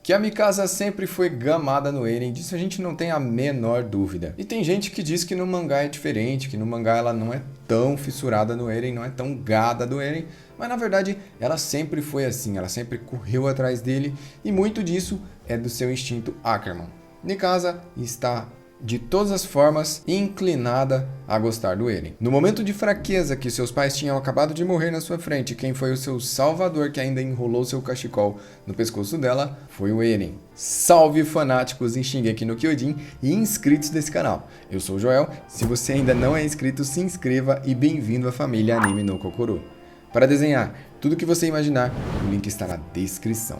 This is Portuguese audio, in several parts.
Que a Mikasa sempre foi gamada no Eren, disso a gente não tem a menor dúvida. E tem gente que diz que no mangá é diferente, que no mangá ela não é tão fissurada no Eren, não é tão gada do Eren, mas na verdade ela sempre foi assim, ela sempre correu atrás dele e muito disso é do seu instinto Ackerman. Mikasa está de todas as formas inclinada a gostar do Eren. No momento de fraqueza que seus pais tinham acabado de morrer na sua frente, quem foi o seu salvador que ainda enrolou seu cachecol no pescoço dela foi o Eren. Salve fanáticos em Shingeki no Kyojin e inscritos desse canal. Eu sou o Joel, se você ainda não é inscrito, se inscreva e bem-vindo à família Anime no Kokoro. Para desenhar tudo que você imaginar, o link está na descrição.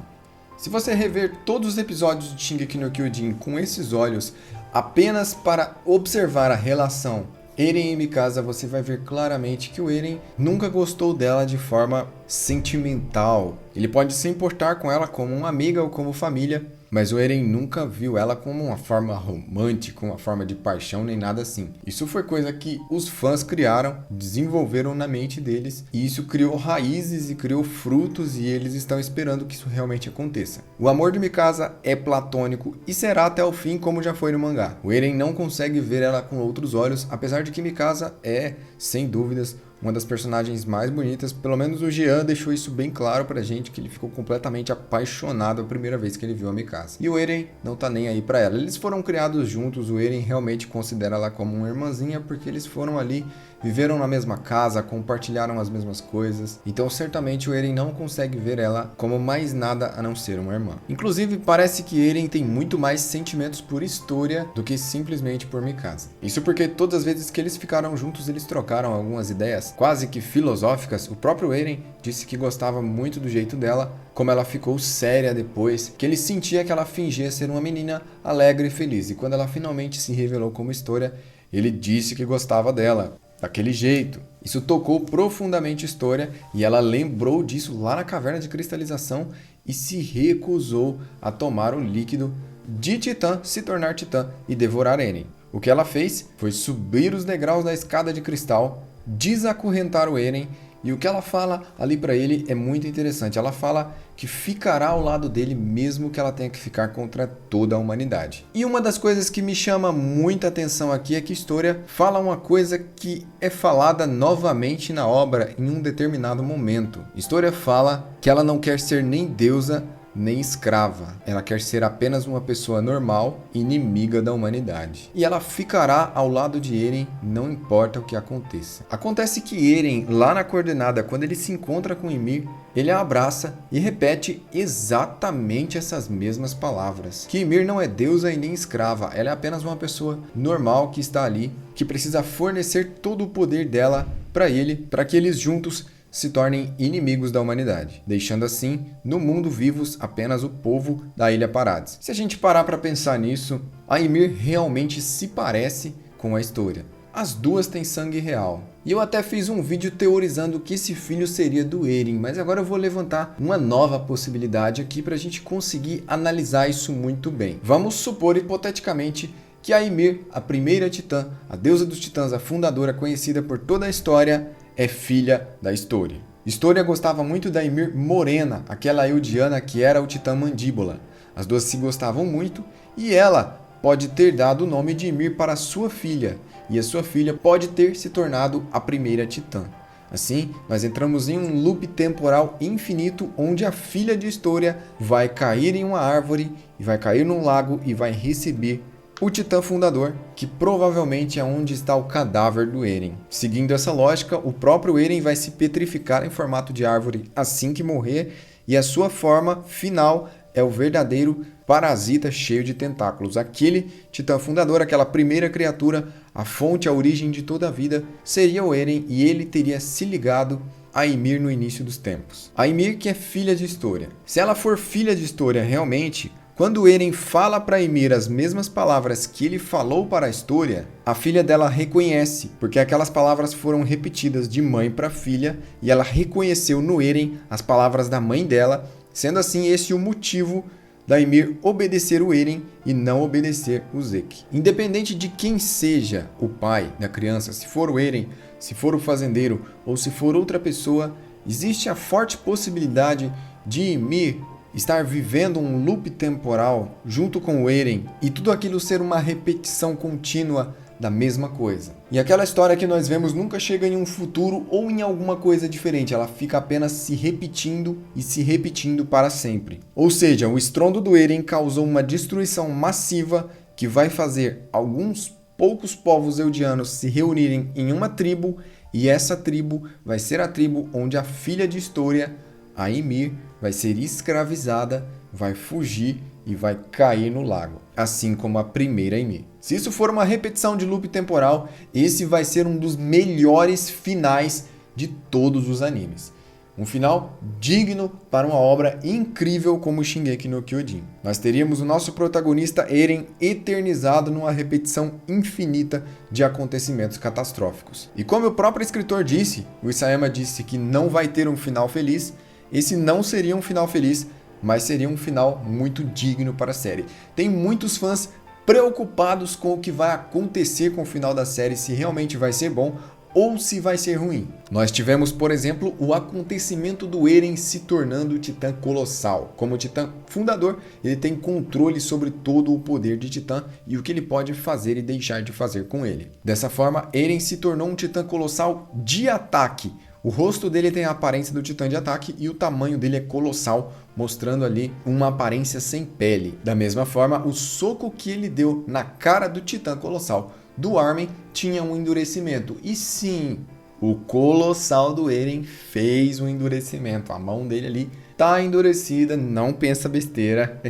Se você rever todos os episódios de Shingeki no Kyojin com esses olhos, apenas para observar a relação Eren e Mikasa, você vai ver claramente que o Eren nunca gostou dela de forma sentimental. Ele pode se importar com ela como uma amiga ou como família, mas o Eren nunca viu ela como uma forma romântica, uma forma de paixão, nem nada assim. Isso foi coisa que os fãs criaram, desenvolveram na mente deles, e isso criou raízes e criou frutos, e eles estão esperando que isso realmente aconteça. O amor de Mikasa é platônico e será até o fim, como já foi no mangá. O Eren não consegue ver ela com outros olhos, apesar de que Mikasa é, sem dúvidas, uma das personagens mais bonitas. Pelo menos o Jean deixou isso bem claro pra gente, que ele ficou completamente apaixonado a primeira vez que ele viu a Mikasa. E o Eren não tá nem aí pra ela. Eles foram criados juntos, o Eren realmente considera ela como uma irmãzinha, porque eles foram ali, viveram na mesma casa, compartilharam as mesmas coisas. Então certamente o Eren não consegue ver ela como mais nada a não ser uma irmã. Inclusive parece que Eren tem muito mais sentimentos por Historia do que simplesmente por Mikasa. Isso porque todas as vezes que eles ficaram juntos, eles trocaram algumas ideias quase que filosóficas. O próprio Eren disse que gostava muito do jeito dela, como ela ficou séria depois, que ele sentia que ela fingia ser uma menina alegre e feliz. E quando ela finalmente se revelou como Historia, ele disse que gostava dela daquele jeito. Isso tocou profundamente Historia e ela lembrou disso lá na caverna de cristalização e se recusou a tomar o líquido de Titã, se tornar Titã e devorar Eren. O que ela fez foi subir os degraus da escada de cristal, desacorrentar o Eren, e o que ela fala ali pra ele é muito interessante. Ela fala que ficará ao lado dele mesmo que ela tenha que ficar contra toda a humanidade. E uma das coisas que me chama muita atenção aqui é que Historia fala uma coisa que é falada novamente na obra em um determinado momento. Historia fala que ela não quer ser nem deusa nem escrava. Ela quer ser apenas uma pessoa normal, inimiga da humanidade. E ela ficará ao lado de Eren, não importa o que aconteça. Acontece que Eren, lá na coordenada, quando ele se encontra com Ymir, ele a abraça e repete exatamente essas mesmas palavras. Que Ymir não é deusa e nem escrava, ela é apenas uma pessoa normal que está ali, que precisa fornecer todo o poder dela para ele, para que eles juntos se tornem inimigos da humanidade, deixando assim, no mundo vivos, apenas o povo da Ilha Parades. Se a gente parar para pensar nisso, a Ymir realmente se parece com a Historia. As duas têm sangue real. E eu até fiz um vídeo teorizando que esse filho seria do Eren, mas agora eu vou levantar uma nova possibilidade aqui para a gente conseguir analisar isso muito bem. Vamos supor, hipoteticamente, que a Ymir, a primeira titã, a deusa dos titãs, a fundadora conhecida por toda a história, é filha da Historia. Historia gostava muito da Ymir morena, aquela Eldiana que era o titã Mandíbula. As duas se gostavam muito e ela pode ter dado o nome de Ymir para sua filha, e a sua filha pode ter se tornado a primeira titã. Assim, nós entramos em um loop temporal infinito onde a filha de Historia vai cair em uma árvore, e vai cair num lago e vai receber o titã fundador, que provavelmente é onde está o cadáver do Eren. Seguindo essa lógica, o próprio Eren vai se petrificar em formato de árvore assim que morrer, e a sua forma final é o verdadeiro parasita cheio de tentáculos. Aquele titã fundador, aquela primeira criatura, a fonte, a origem de toda a vida, seria o Eren, e ele teria se ligado a Ymir no início dos tempos. A Ymir que é filha de Historia. Se ela for filha de Historia realmente, quando Eren fala para Ymir as mesmas palavras que ele falou para a Historia, a filha dela reconhece, porque aquelas palavras foram repetidas de mãe para filha, e ela reconheceu no Eren as palavras da mãe dela, sendo assim esse o motivo da Ymir obedecer o Eren e não obedecer o Zeke. Independente de quem seja o pai da criança, se for o Eren, se for o fazendeiro ou se for outra pessoa, existe a forte possibilidade de Ymir estar vivendo um loop temporal junto com o Eren e tudo aquilo ser uma repetição contínua da mesma coisa. E aquela história que nós vemos nunca chega em um futuro ou em alguma coisa diferente, ela fica apenas se repetindo e se repetindo para sempre. Ou seja, o estrondo do Eren causou uma destruição massiva que vai fazer alguns poucos povos eldianos se reunirem em uma tribo, e essa tribo vai ser a tribo onde a filha de Historia, a Ymir, vai ser escravizada, vai fugir e vai cair no lago, assim como a primeira Ymir. Se isso for uma repetição de loop temporal, esse vai ser um dos melhores finais de todos os animes. Um final digno para uma obra incrível como Shingeki no Kyojin. Nós teríamos o nosso protagonista Eren eternizado numa repetição infinita de acontecimentos catastróficos. E como o próprio escritor disse, o Isayama disse que não vai ter um final feliz, esse não seria um final feliz, mas seria um final muito digno para a série. Tem muitos fãs preocupados com o que vai acontecer com o final da série, se realmente vai ser bom ou se vai ser ruim. Nós tivemos, por exemplo, o acontecimento do Eren se tornando o Titã Colossal. Como Titã fundador, ele tem controle sobre todo o poder de Titã e o que ele pode fazer e deixar de fazer com ele. Dessa forma, Eren se tornou um Titã Colossal de ataque. O rosto dele tem a aparência do Titã de ataque e o tamanho dele é colossal, mostrando ali uma aparência sem pele. Da mesma forma, o soco que ele deu na cara do Titã Colossal do Armin tinha um endurecimento. E sim, o Colossal do Eren fez um endurecimento. A mão dele ali tá endurecida, não pensa besteira.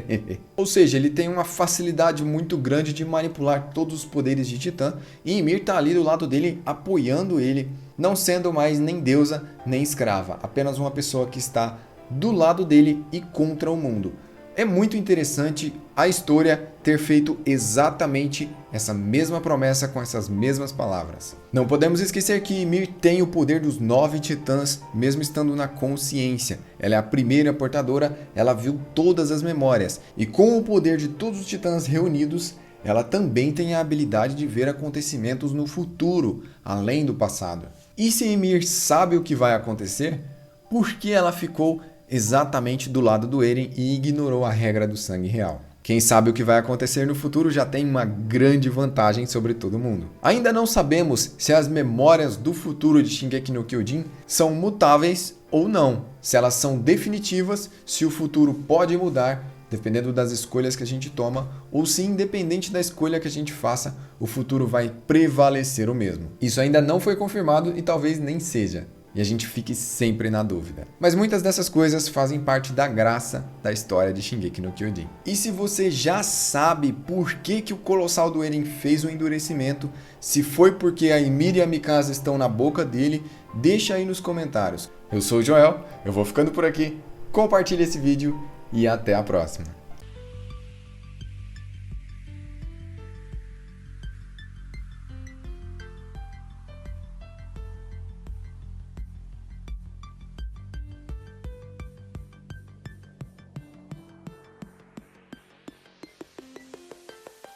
Ou seja, ele tem uma facilidade muito grande de manipular todos os poderes de Titã. E Ymir tá ali do lado dele, apoiando ele, não sendo mais nem deusa, nem escrava. Apenas uma pessoa que está do lado dele e contra o mundo. É muito interessante a história ter feito exatamente essa mesma promessa com essas mesmas palavras. Não podemos esquecer que Ymir tem o poder dos 9 titãs, mesmo estando na consciência. Ela é a primeira portadora, ela viu todas as memórias. E com o poder de todos os titãs reunidos, ela também tem a habilidade de ver acontecimentos no futuro, além do passado. E se Ymir sabe o que vai acontecer, por que ela ficou exatamente do lado do Eren e ignorou a regra do sangue real? Quem sabe o que vai acontecer no futuro já tem uma grande vantagem sobre todo mundo. Ainda não sabemos se as memórias do futuro de Shingeki no Kyojin são mutáveis ou não, se elas são definitivas, se o futuro pode mudar dependendo das escolhas que a gente toma, ou se independente da escolha que a gente faça, o futuro vai prevalecer o mesmo. Isso ainda não foi confirmado e talvez nem seja. E a gente fique sempre na dúvida. Mas muitas dessas coisas fazem parte da graça da história de Shingeki no Kyojin. E se você já sabe por que o Colossal do Eren fez o endurecimento, se foi porque a Ymir e a Mikasa estão na boca dele, deixa aí nos comentários. Eu sou o Joel, eu vou ficando por aqui, compartilhe esse vídeo e até a próxima.